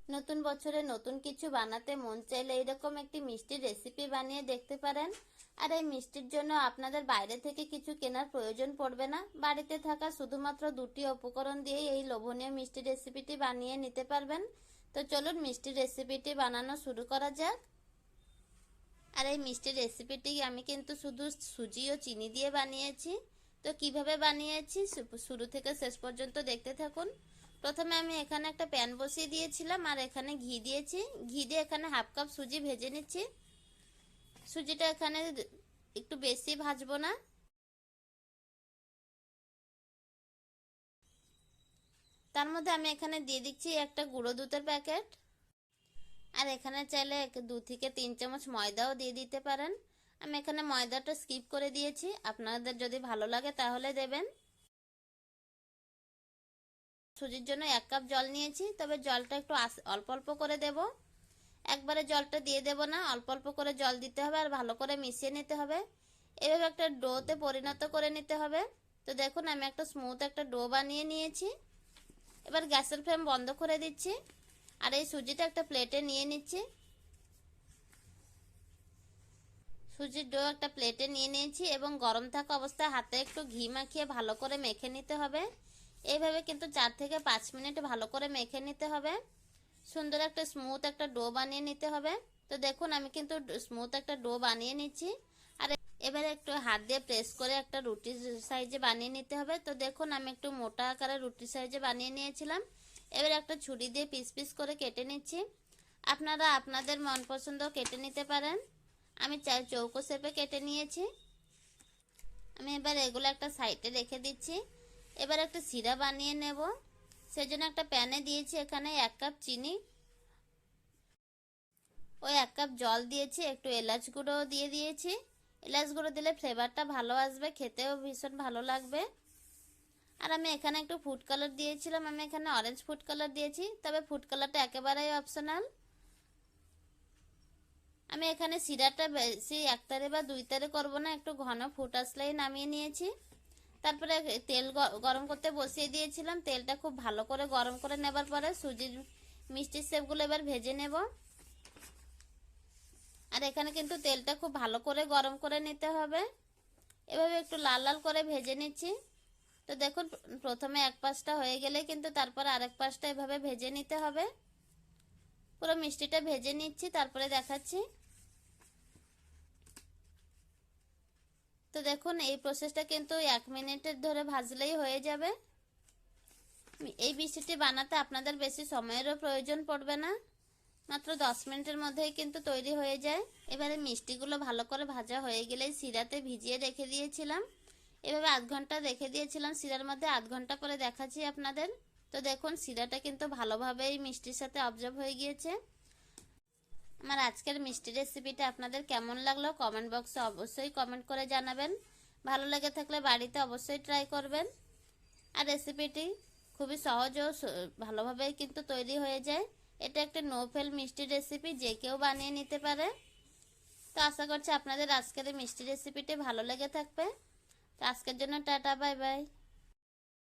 নতুন বছরে নতুন কিছু বানাতে মন চাইলে এরকম একটি মিষ্টির রেসিপি বানিয়ে দেখতে পারেন। আর এই মিষ্টির জন্য আপনাদের বাইরে থেকে কিছু কেনার প্রয়োজন পড়বে না। বাড়িতে থাকা শুধুমাত্র দুটি উপকরণ দিয়ে এই লোভনীয় মিষ্টির রেসিপিটি বানিয়ে নিতে পারবেন। তো চলুন মিষ্টির রেসিপিটি বানানো শুরু করা যাক। আর এই মিষ্টির রেসিপিটি আমি কিন্তু শুধু সুজি ও চিনি দিয়ে বানিয়েছি। তো কিভাবে বানিয়েছি শুরু থেকে শেষ পর্যন্ত দেখতে থাকুন। প্রথমে আমি এখানে একটা প্যান বসিয়ে দিয়েছিলাম আর এখানে ঘি দিয়েছি। ঘি দিয়ে এখানে হাফ কাপ সুজি ভেজে নিচ্ছি। সুজিটা এখানে একটু বেশি ভাজবো না। তার মধ্যে আমি এখানে দিয়ে দিচ্ছি একটা গুঁড়ো দুধের প্যাকেট। আর এখানে চাইলে 2 থেকে 3 চামচ ময়দাও দিয়ে দিতে পারেন। আমি এখানে ময়দাটা স্কিপ করে দিয়েছি, আপনাদের যদি ভালো লাগে তাহলে দেবেন। সুজির জন্য 1 কাপ জল নিয়েছি, তবে জলটা একটু অল্প অল্প করে দেব। একবারে জলটা দিয়ে দেব না, অল্প অল্প করে জল দিতে হবে আর ভালো করে মিশিয়ে নিতে হবে। এভাবে একটা ডোতে পরিণত করে নিতে হবে। তো দেখুন আমি একটা স্মুথ একটা ডো বানিয়ে নিয়েছি। এবার গ্যাসের ফ্লেম বন্ধ করে দিচ্ছি আর এই সুজিটা একটা প্লেটে নিয়ে নিচ্ছি। সুজির ডো একটা প্লেটে নিয়ে নিয়েছি এবং গরম থাকা অবস্থায় হাতে একটু ঘি মাখিয়ে ভালো করে মেখে নিতে হবে। এইভাবে কিন্তু 4 থেকে 5 মিনিট ভালো করে মেখে নিতে হবে। সুন্দর একটা স্মুথ একটা ডো বানিয়ে নিতে হবে। তো দেখুন আমি কিন্তু স্মুথ একটা ডো বানিয়ে নিচ্ছি। আর এবারে একটু হাত দিয়ে প্রেস করে একটা রুটি সাইজে বানিয়ে নিতে হবে। তো দেখুন আমি একটু মোটা আকারে রুটি সাইজে বানিয়ে নিয়েছিলাম। এবারে একটা ছুরি দিয়ে পিস পিস করে কেটে নিচ্ছি। আপনারা আপনাদের মন পছন্দ কেটে নিতে পারেন। আমি চৌকো শেপে কেটে নিয়েছি। আমি এবার এগুলো একটা সাইডে রেখে দিচ্ছি। এবার একটা সিরা বানিয়ে নেব। সেজন্য একটা প্যানে দিয়েছি এখানে 1 কাপ চিনি, ওই 1 কাপ জল দিয়েছি, একটু এলাচ গুঁড়ো দিয়ে দিয়েছি। এলাচ গুঁড়ো দিলে ফ্লেভারটা ভালো আসবে, খেতেও ভীষণ ভালো লাগবে। আর আমি এখানে একটু ফুড কালার দিয়েছিলাম, আমি এখানে অরেঞ্জ ফুড কালার দিয়েছি, তবে ফুড কালারটা একেবারেই অপশনাল। আমি এখানে সিরাটা বেশি একতারে বা 2 তারে করবো না, একটু ঘন ফুট আসলেই নামিয়ে নিয়েছি। তারপরে তেল গরম করতে বসিয়ে দিয়েছিলাম। তেলটা খুব ভালো করে গরম করে নেবার পরে সুজির মিষ্টির শেপগুলো এবার ভেজে নেব। আর এখানে কিন্তু তেলটা খুব ভালো করে গরম করে নিতে হবে। এভাবে একটু লাল লাল করে ভেজে নিচ্ছি। তো দেখুন প্রথমে এক পাশটা হয়ে গেলে কিন্তু তারপরে আরেক পাশটা এভাবে ভেজে নিতে হবে। পুরো মিষ্টিটা ভেজে নিচ্ছি, তারপরে দেখাচ্ছি। তো দেখুন এই প্রসেসটা কিন্তু 1 মিনিটের ধরে ভাজলেই হয়ে যাবে। এই মিষ্টিটি বানাতে আপনাদের বেশি সময়েরও প্রয়োজন পড়বে না, মাত্র 10 মিনিটের মধ্যেই কিন্তু তৈরি হয়ে যায়। এবারে মিষ্টিগুলো ভালো করে ভাজা হয়ে গেলেই সিরাতে ভিজিয়ে রেখে দিয়েছিলাম। এভাবে আধ ঘন্টা রেখে দিয়েছিলাম সিরার মধ্যে। আধ ঘন্টা পরে দেখাচ্ছি আপনাদের। তো দেখুন সিরাটা কিন্তু ভালোভাবে এই মিষ্টির সাথে অবজর্ব হয়ে গিয়েছে। আমার আজকের মিষ্টি রেসিপিটা আপনাদের কেমন লাগলো কমেন্ট বক্সে অবশ্যই কমেন্ট করে জানাবেন। ভালো লেগে থাকলে বাড়িতে অবশ্যই ট্রাই করবেন। আর রেসিপিটি খুবই সহজ ও ভালোভাবেই কিন্তু তৈরি হয়ে যায়। এটা একটা নো ফেল মিষ্টি রেসিপি, যে কেউ বানিয়ে নিতে পারে। তো আশা করছি আপনাদের আজকের এই মিষ্টি রেসিপিটি ভালো লেগে থাকবে। তো আজকের জন্য টাটা, বাই বাই।